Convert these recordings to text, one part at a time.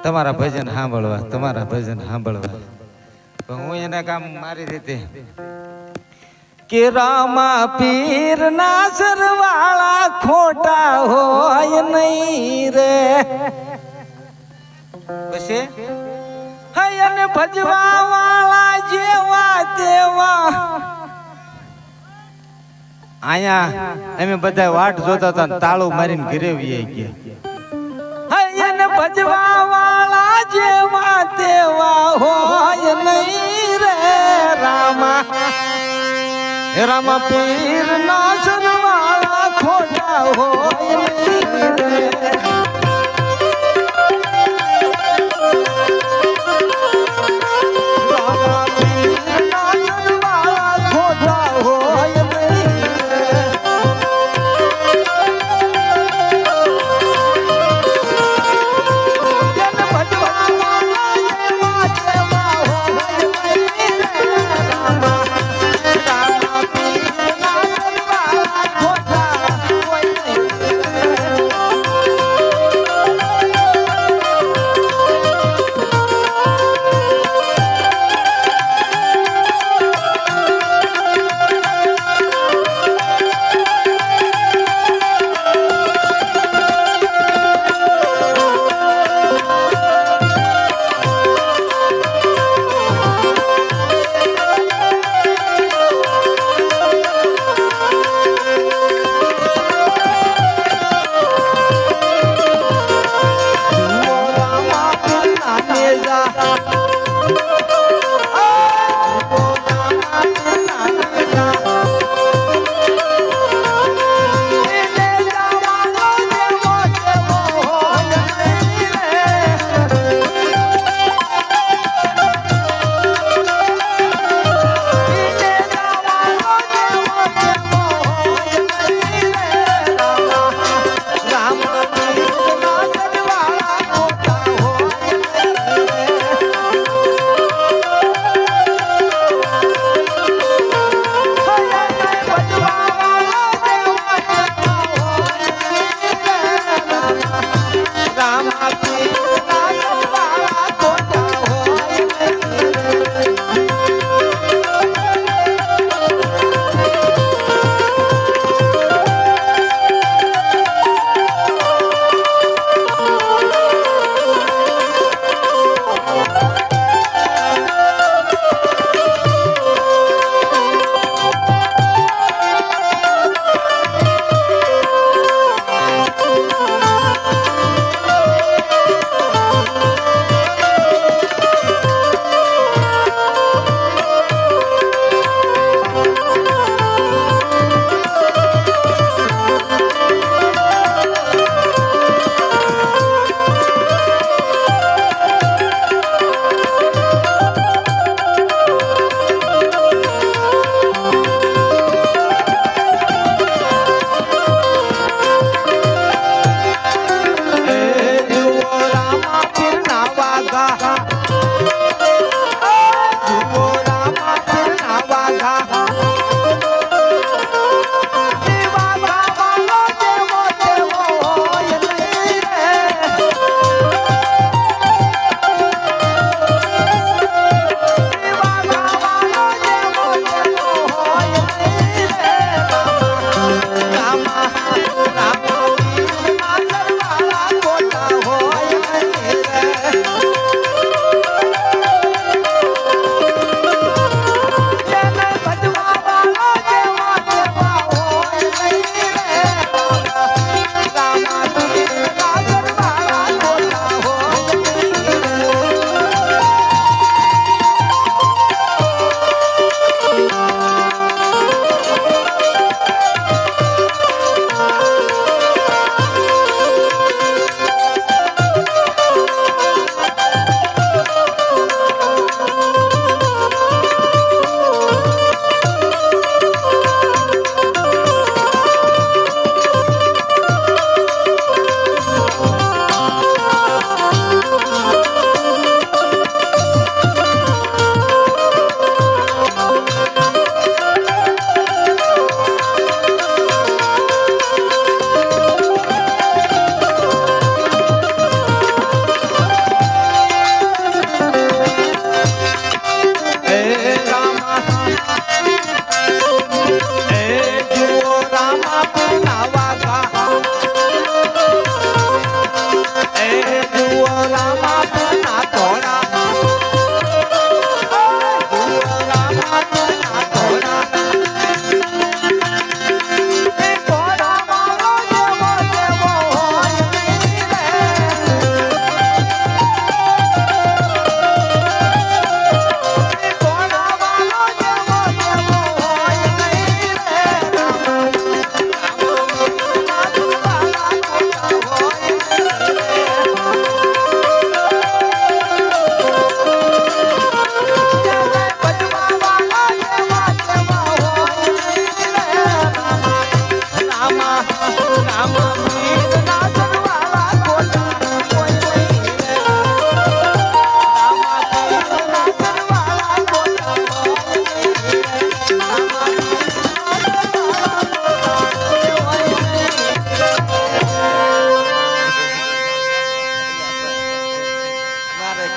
તમારા ભજન સાંભળવા તમારા ભજન સાંભળવા હું એના કામ મારી રીતે કે રામા પીર ના સરવાળા ખોટા હોય નહીં રે પછી હયન ભજવા વાળા જેવા તેવા આયા અમે બધા વાટ જોતા હતા ને તાળું મારીને ઘરે વી ગયા હયન ભજવા વાળા જેવા તેવા હોય નહીં રે રામા રામા પીર ના સરવાળા ખોટા હોય નહીં રે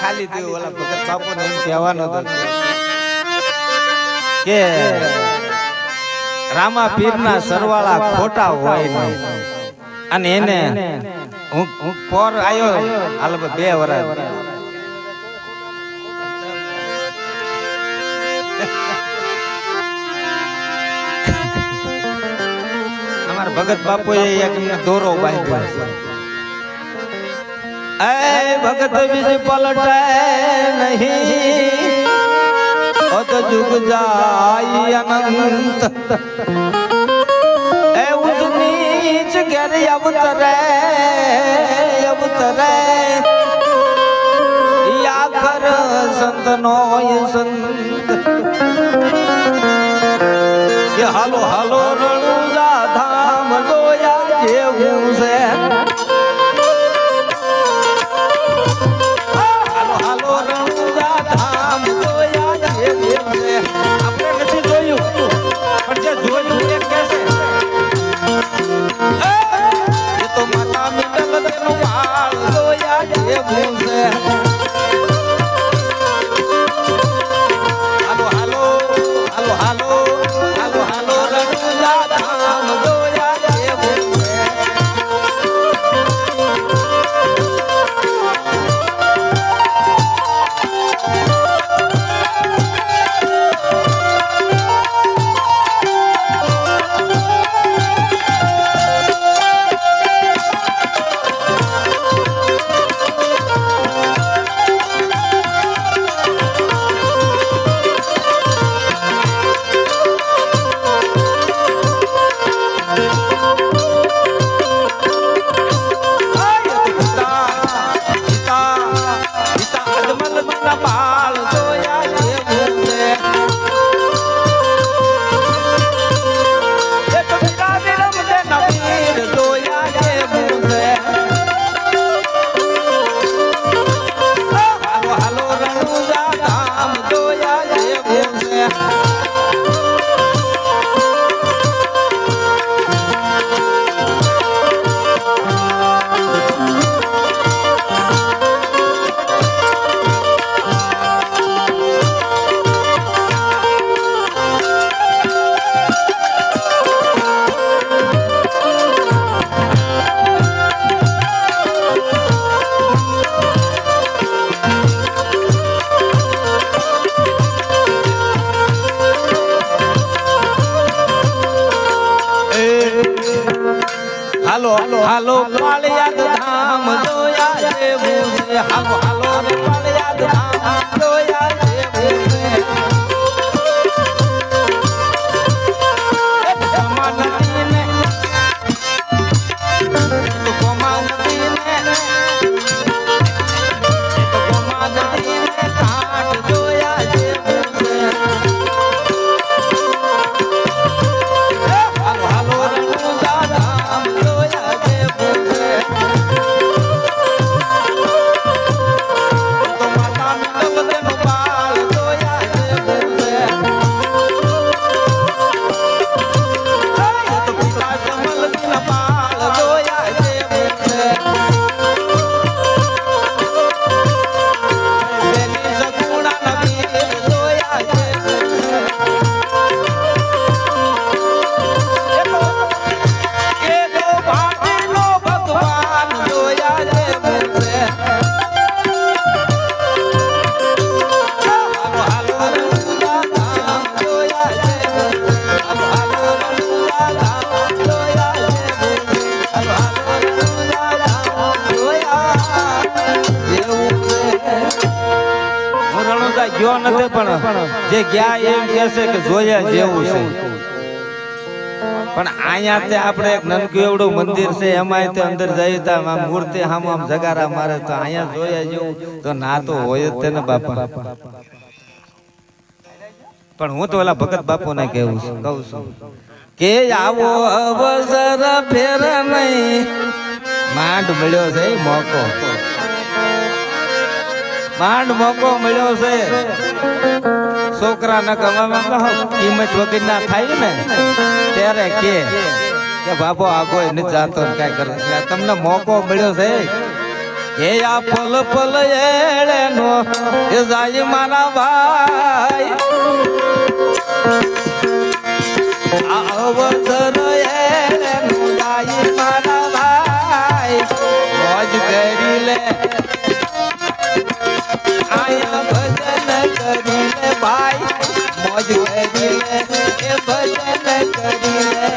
ખાલી થયું ઓલા ભગત બાપુ ને એમ કહેવાનું હતું કે રામા પીરના સરવાળા ખોટા હોય નહીં અને એને હું પોર આવ્યો હાલ 2 વર્ષ અમારા ભગત બાપુએ એક દોરો બાંધ્યો એ ભગત બીજી પલટાય નહીં અત જુગ જાય અનંત એ ઉચ નીચ ઘેર અવતરે આખર સંત નો સંત કે હાલો હાલો રણુજા ધામ જોયા જેવું છે હાલો હાલો રણુજા ધામ જોયા જેવું છે આપણે નથી જોયું પણ જે જોયું એ કહેશે એ તો માતા મિટલ તેનું બાળ જોયા જેવું છે હાલો હાલો હાલો હાલો હાલો હાલો રણુજા ધામ જોયા જેવું છે હાલો હાલો પાળિયાદ ધામ જોયા જેવું છે હાલો હાલો રે પાળિયાદ ધામ જોયા જેવું છે કોમા નદીને કાંઠ જોયા જેવું છે હાલો હાલો રણુજા ધામ જોયા જેવું છે તો માતા મિટલ તેનું બાળ જોયા જેવું છે તો પિતા કમલ દિન બાળ જોયા જેવું છે બેની સગુણા નબીર જોયા જેવું છે એ તો ભાટીનો ભગવાન જોયા જેવું છે હાલો હાલો રણુજા ધામ જોયા જેવું છે હાલો હાલો રણુજા ધામ જોયા જેવું છે હાલો હાલો રણુજા ધામ જોયા જેવું છે હું રણુજા ગયો નથી પણ જે ગયા એમ કહેશે કે જોયા જેવું છે પણ અહીંયા તે આપણે એક નનકું એવડું મંદિર છે એમાં તે અંદર જઈએ તો આમ મૂર્તિ આમ આમ જગારા મારે તો અહીંયા જોયા જેવું તો ના તો હોય જ તે ને બાપા પણ હું તો ઓલા ભગત બાપુને કહું છું કે આવો અવસર ફેર નહીં માંડ મળ્યો છે મોકો માંડ મોકો મળ્યો છે છોકરા ન કમાવા કિંમત વગર ના થાય ને ત્યારે કે બાપો આગો નથી જાતો ને કઈ કરે એટલે તમને મોકો મળ્યો છે એ આ પલ પલ એળેનો એ જાય મારા ભાઈ આ અવસર એળેનો જાય મારા ભાઈ મોજ કરી લે આયા ભજન કરી લે ભાઈ મોજ કરી લે એ ભજન કરી લે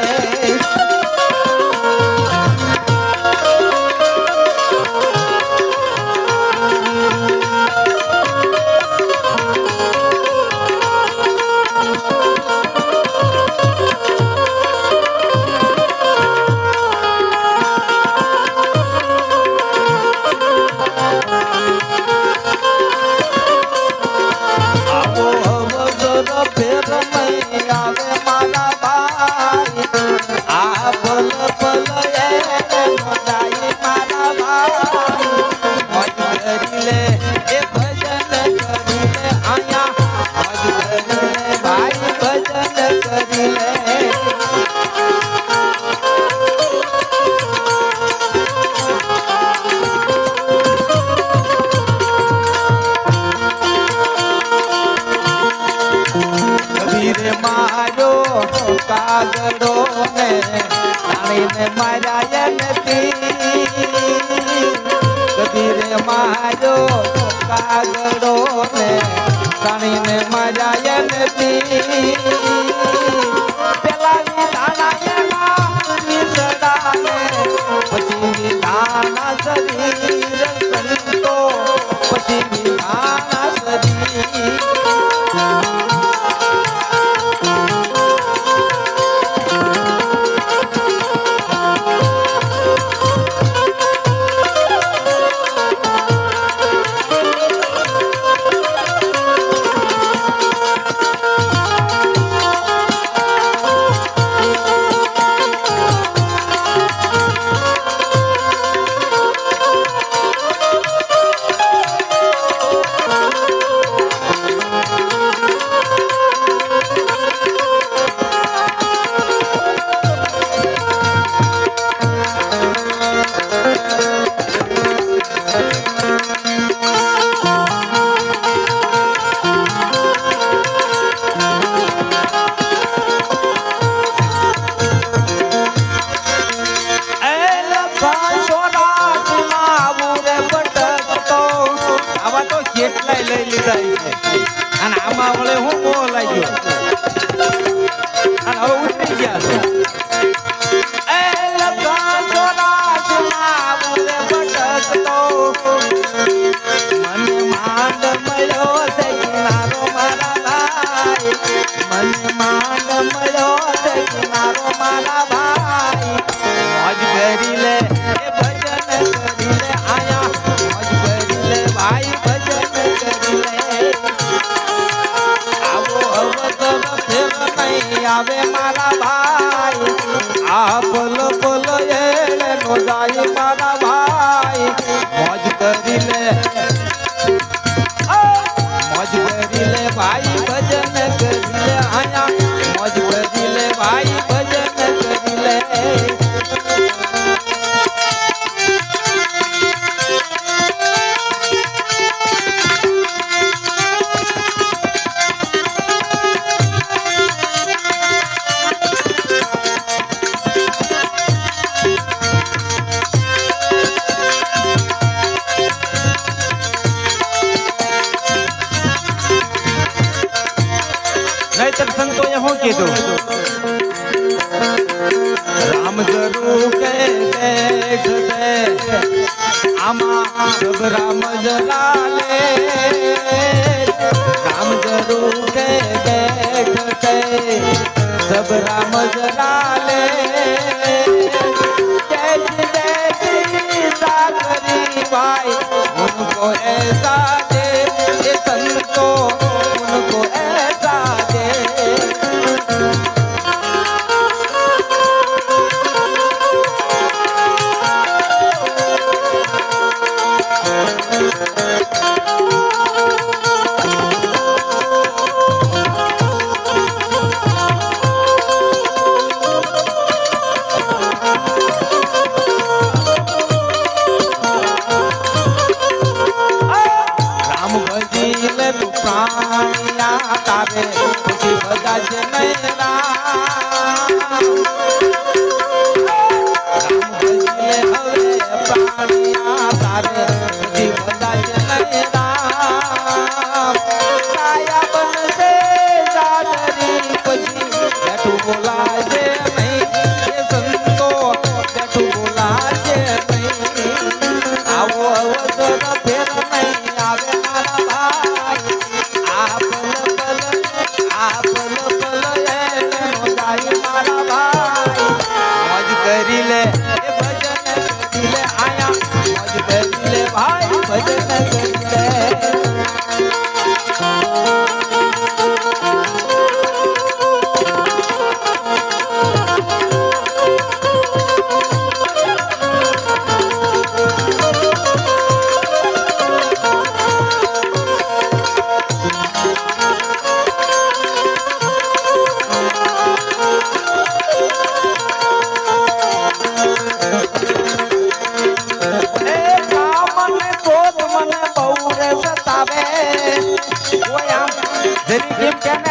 કાગડો ને રાણીને માર્યા નથી કબીરે માર્યો કાગડો ને રાણીને માર્યા નથી પેલા વિધાના વિસડાને પછી વિધાના શરીર સંતો પછી વિધાના શરીર લઈ લીધા અને આમાં વળે હું મોહ લાગ્યો અને હવે ઉતરી ગયા છે મને માંડ મળ્યો છે કિનારો મારા ભાઈ મને માંડ મળ્યો છે કિનારો મારા ભાઈ મોજ કરી લે એ ભજન કરી લે આયા મોજ કરી લે ભાઈ આવે મારા ભાઈ આ બોલ બોલ એળે નો જાય મારા ભાઈ મોજ કરી લે ભાઈ ભજન કરી લે આયા મોજ કરી લે ભાઈ ભજન કરી લે સંતોએ શું કીધું રામ જરૂર કે આમાં સબ રામ જલાલે રામ જરૂર કે સબ રામ જલાલે जैसी जैसी सागरी भाई उनको ऐसा दे ये संतो उनको ऐसा दे પ્રાણિયા તારે પછી બધા છે નહીં રામ ભજીએ હવે પ્રાણિયા તારે પછી બધા છે નહીં રામ કાયા બનશે જાદરી પછી બેઠું બોલાશે નહીં એ સંતો બેઠું બોલાશે નહીં આવો અવસર ફેર નહીં આવે મારા ભાઈ આ પલ પલ એનો જાય મારા ભાઈ મોજ કરી લે એ ભજન કરી લે આયા મોજ કરી લે ભાઈ ભજન કરી લે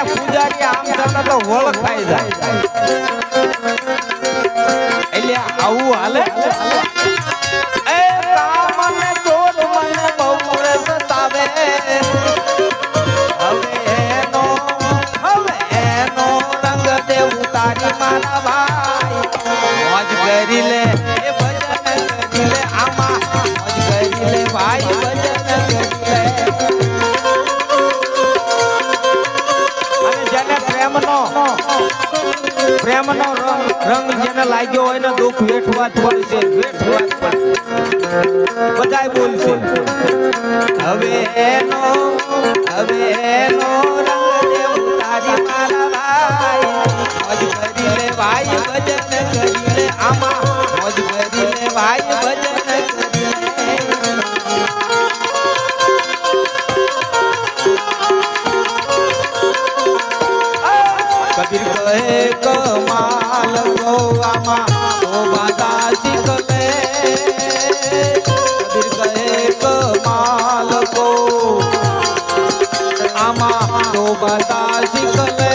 પૂજારી આમ કરતા તો વળ ખાઈ જાય એટલે આવું હાલે એ કામ ને ક્રોધ મને બહુ સતાવે હવે એનો રંગ દે ઉતારી મારા ભાઈ મોજ કરી લે એ ભજન કરી લે આમાં મોજ કરી લે ભાઈ ભજન કરી લે પ્રેમનો રંગ જેને લાગ્યો હોય ને દુઃખ વેઠવા જ પડશે બધાય બોલશે હવે એનો રંગ દે ઉતારી મારા ભાઈ મોજ કરી લે ભાઈ ભજન કરી લે આમાં મોજ કરી લે ભાઈ ભજન કરી કબીર કહે કમાલ ગો આમાં તો બાધા શીખ લે કબીર કહે કમાલ ગો આમાં તો બાધા શીખ લે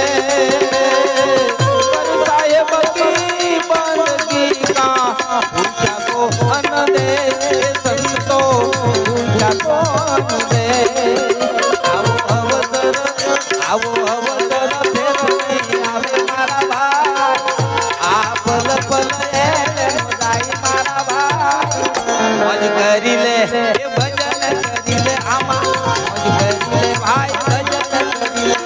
પર સાહેબ કી બંદગી કા ઊંચા કો અન દે સંતો ઊંચા કો અન દે આવો અવસર મોજ કરી લે એ ભજન કરી લે આમાં મોજ કરી લે ભાઈ ભજન કરી લે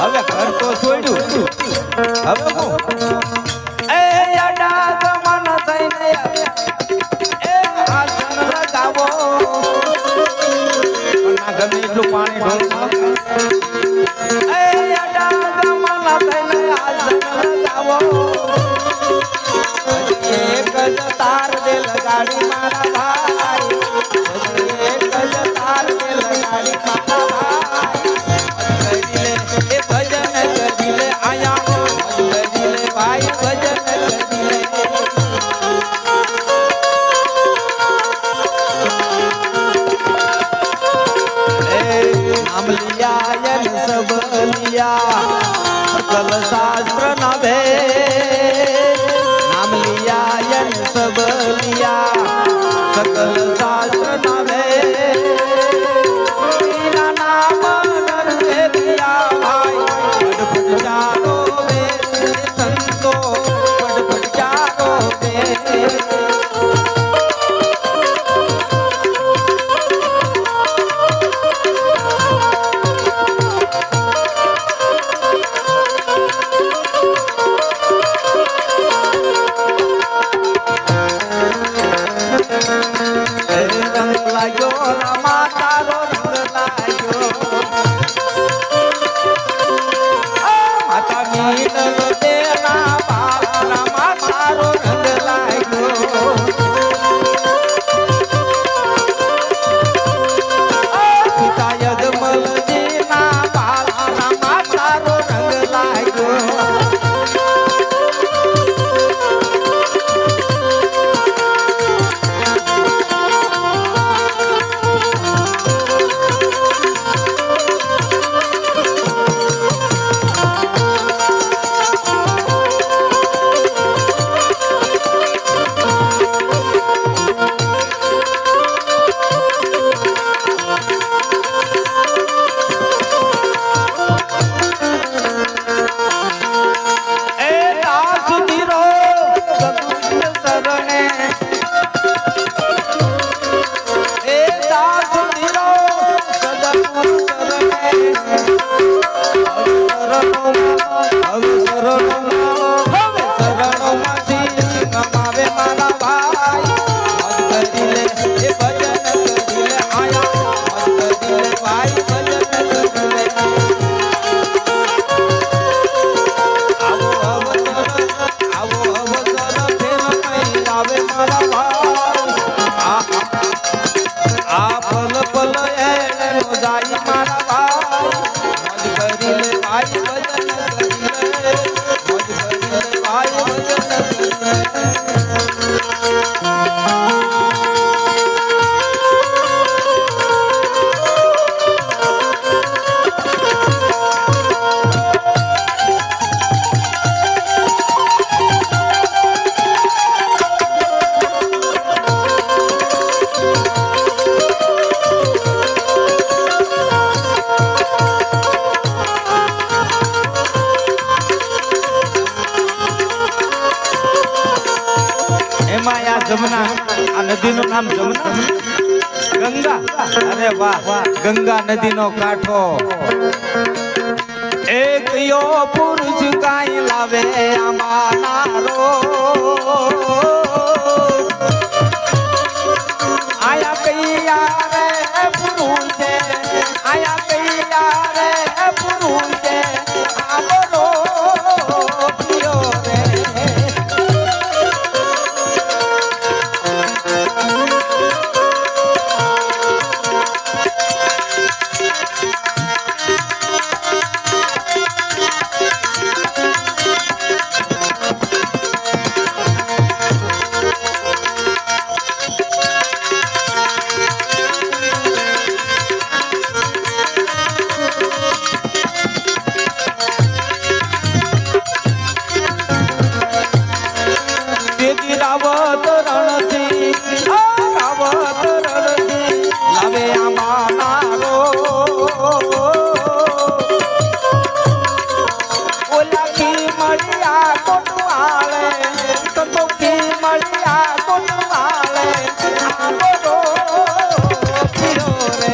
હવે ઘર તો છોડ્યું હવે હું એ અડાગ મન થઈને એ આસન લગાવો ના ગમે એટલું પાણી ઢોળો એ અડાગ મન થઈને આસન લગાવો એક જ તાર દે લગાડી મારા ભાઈ એક જ તાર દે લગાડી મારા ભાઈ ભજન કરી લે આયા કરી લે ભાઈ ભજન કરી લે નામ લિયા સબ લિયા સકલ શાસ્ત્ર ના ભે નામ લિયા સબ લિયા સકલ શાસ્ત્ર ના ભે રંગ લાગ્યો રામા તારો રંગ લાગ્યો નદીનું નામ જમના ગંગા. અરે વાહ, ગંગા નદીનો કાંઠો. એક યો પુરુષ કાઈ લાવે આંબાનારો, આયા કૈયા રે પુરુષે, આયા કૈયા રે પુરુષે આંબરો પિયો રે. રાવત રણથી રાવત રણથી લાવે આંબાનારો, ઓલાથી મળ્યા કોટવાળે, સંતોખી મળ્યા કોટવાળે આંબરો પીરો રે.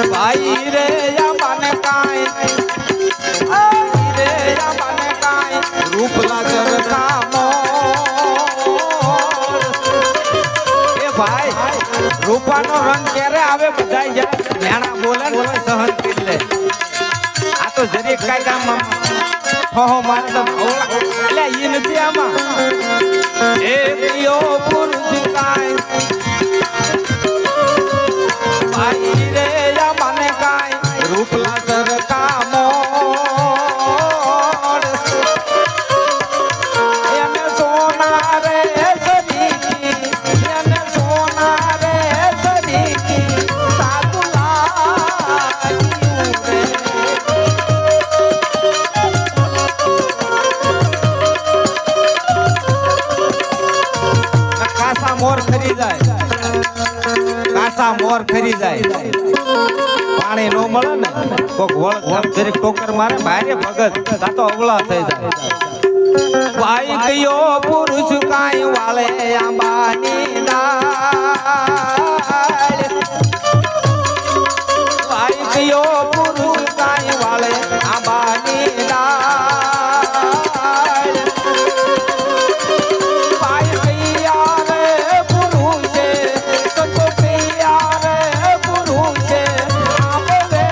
ભાઈ રે મને કાય, રે મને કાય રૂપલા ચરકામો. એ ભાઈ રૂપાનો રંગ ક્યારે આવે, બધાય જ્યારે ભેણા બોલે ને સહન કરી લે. આ તો જરીક કાંઈ કામ હો મારે તો એટલે એ નથી આમાં. એ યો પુરુષ કાય ભાઈ રે મને કાય રૂપલા ચરકામો. એને સોના રે સરીકી, એને સોના રે સરીકી સાધુ લાગ્યું રે. કાસા મોર ખરી જાય, કાસા મોર ખરી જાય. પાણી નો મળે ને કોક વળ જરીક ટોકર મારે ભારે ભગત તા તો અવળા થઈ જાય. ભાઈ કયો પુરુષ કાંઈ વાળે આંબાની ડાળ, ભાઈ કયો પુરુષ કાંઈ વાળે આંબાની ડાળ. ભાઈ કૈયા રે પુરુષે, સંતો કૈયા રે પુરુષે આંબે રે.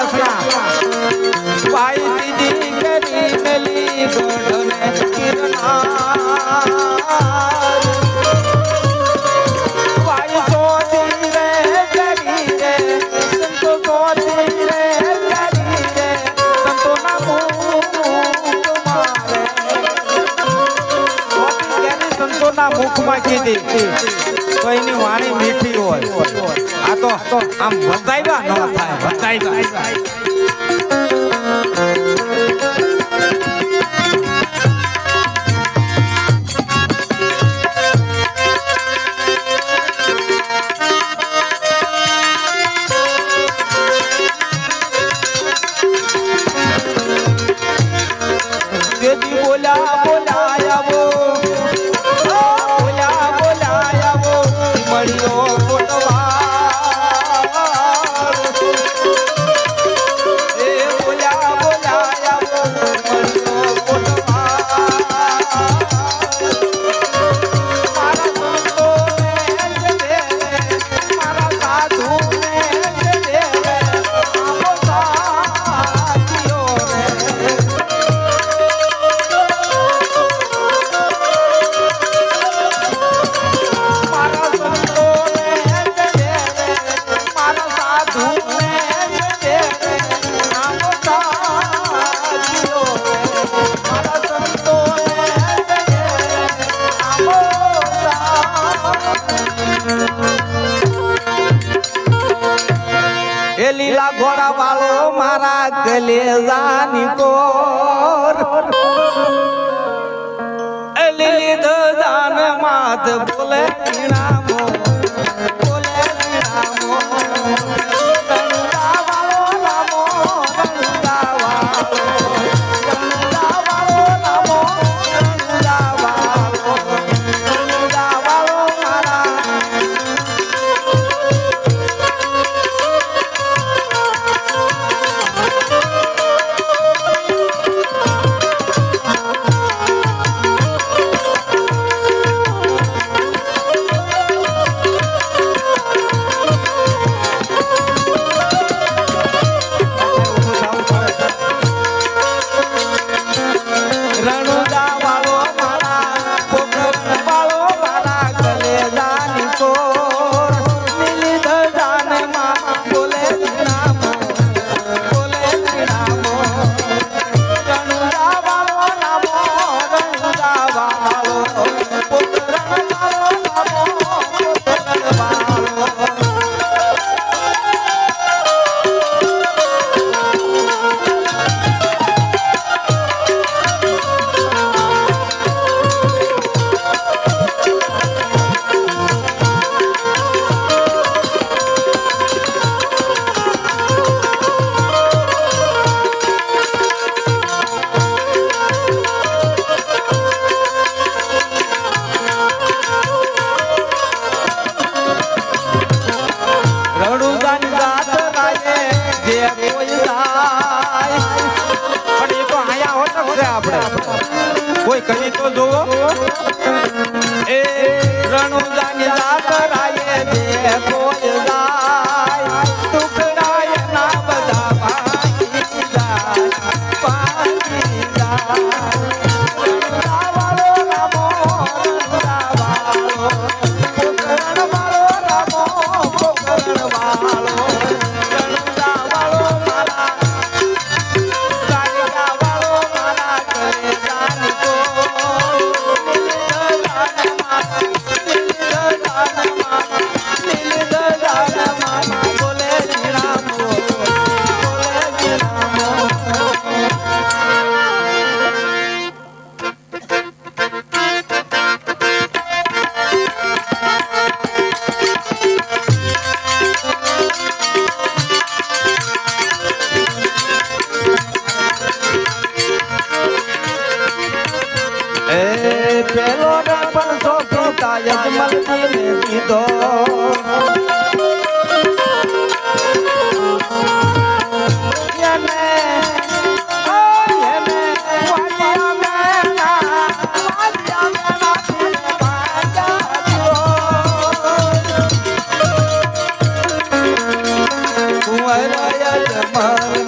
રસના ભાઈ દીદી કરી મેલી ગોઢને કિરનાર ભાઈ સોતી રે કરી રે સંતો સોતી રે કરી રે સંતોના મુખ મારે સોતી કેની સંતોના મુખમાં કીધી તો એની વાણી મીઠી હોય આ તો આમ વધાવ્યા ન થાય વધાવ્યા બોલા બોલાયા વો બોલા બોલાયા વો મળ્યો કોટવા એ બોલા બોલાયા વો મળ્યો કોટવા મારા સંતો ને દે મારા સાધુ ને દે આમો સાથીઓ રે એ લીલા ઘોડા વાળો મારા કલેજાની કોર એ લીલી દજાન માથ બોલે વીણામો બોલે વીણામો રણુજા વાળો રામો રણુજા વાળો રણુજા વાળો રામો રણુજા વાળો રણુજા વાળો મારા કોઈ કહી તો જોવો એ રણુજાની જાત રાયે જે કોઈ જાય ટુકડાય ના બધા પાકી જાય રણુજા વાળો રામો રણુજા વાળો પોકરણ વાળો રામો પોકરણ વાળો રણુજા વાળો મારા પેલો પણ સોપીતા યજમલજીને કીધો કુંવર યજમલ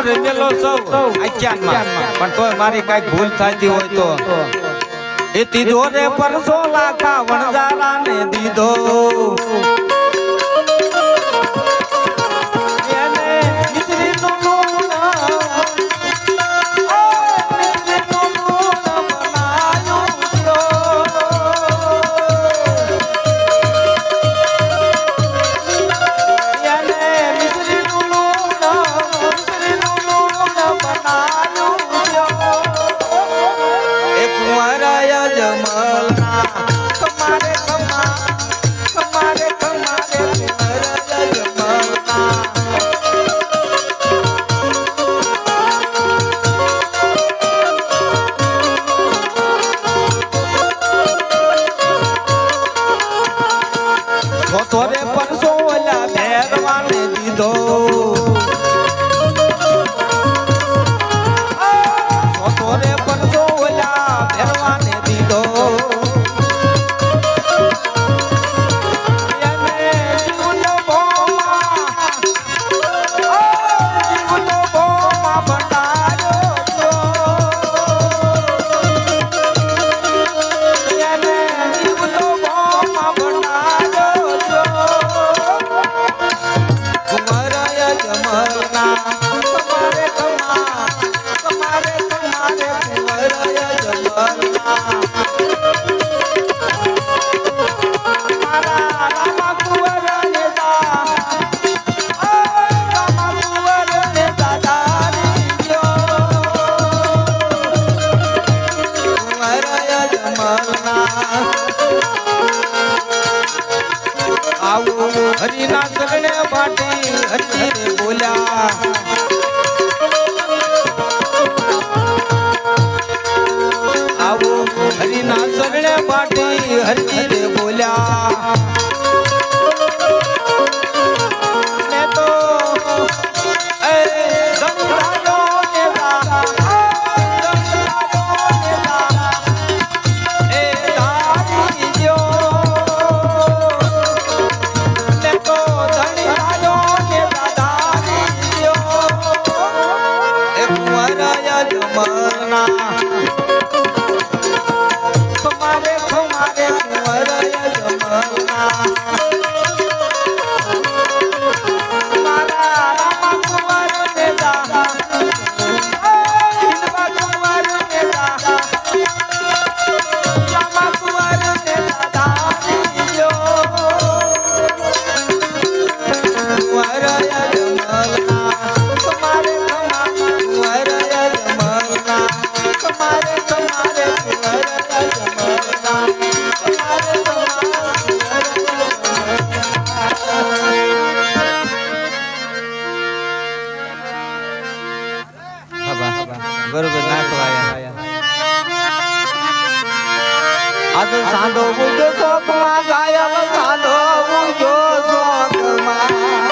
રમેલો સૌ આખ્યાનમાં પણ તોય મારી કઈક ભૂલ થતી હોય તો એ તીધો રે પરસો લાખા વણજારા ને દીધો થોરે પરસો ઓલા ભેરવાને દીધો થોરે પરસો ઓલા ભેરવાને દીધો હરિના સગણે પાટી હરજી રે બોલ્યા આવો હરિના સગણે પાટી હરજી રે બોલ્યા ને તો બરોબર નાખવાયા આજ સાંધો બુજો શોકમાં ગાયા સાંધો બુજો શોકમાં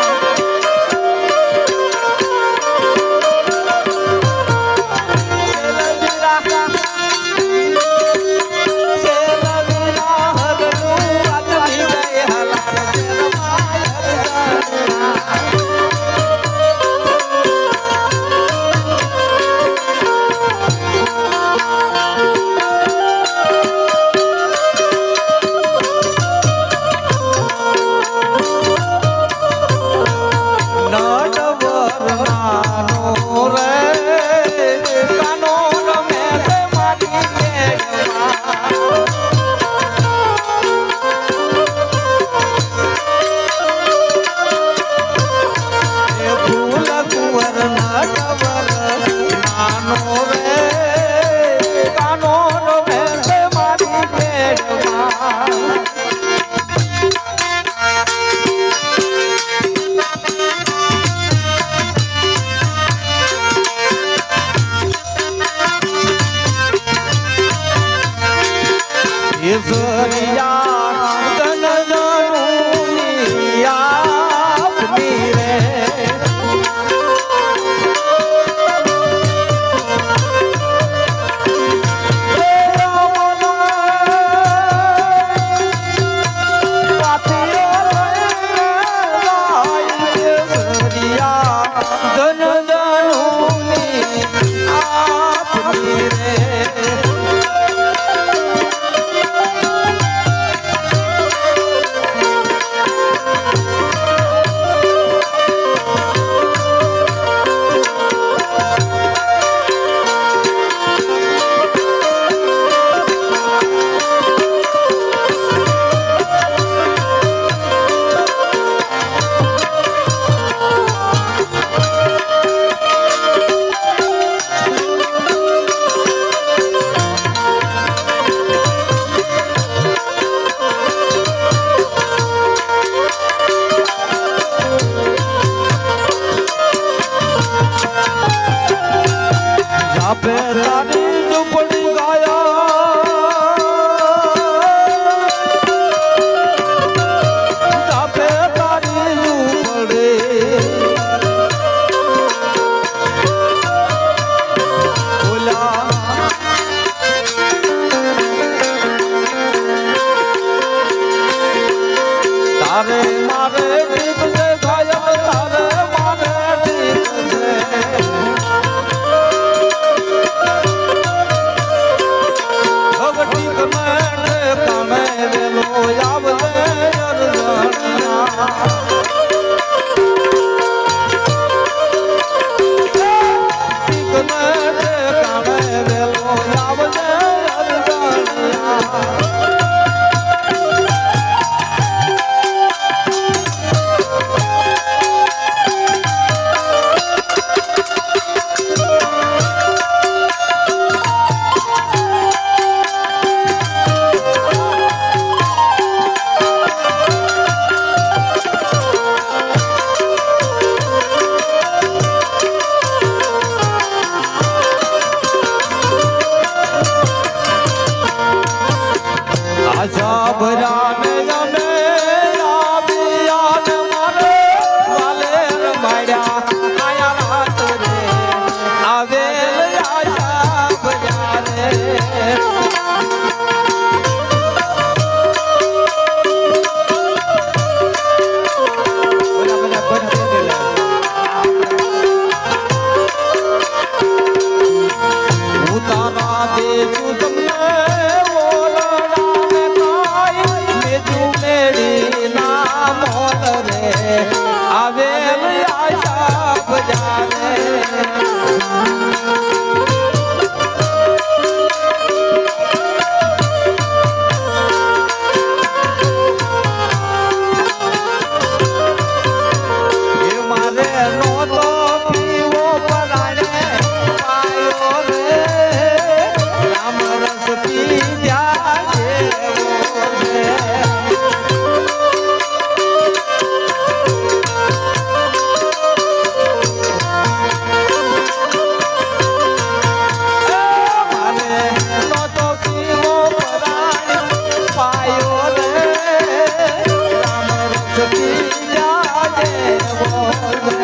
આવેલ આશા બજાવે Oh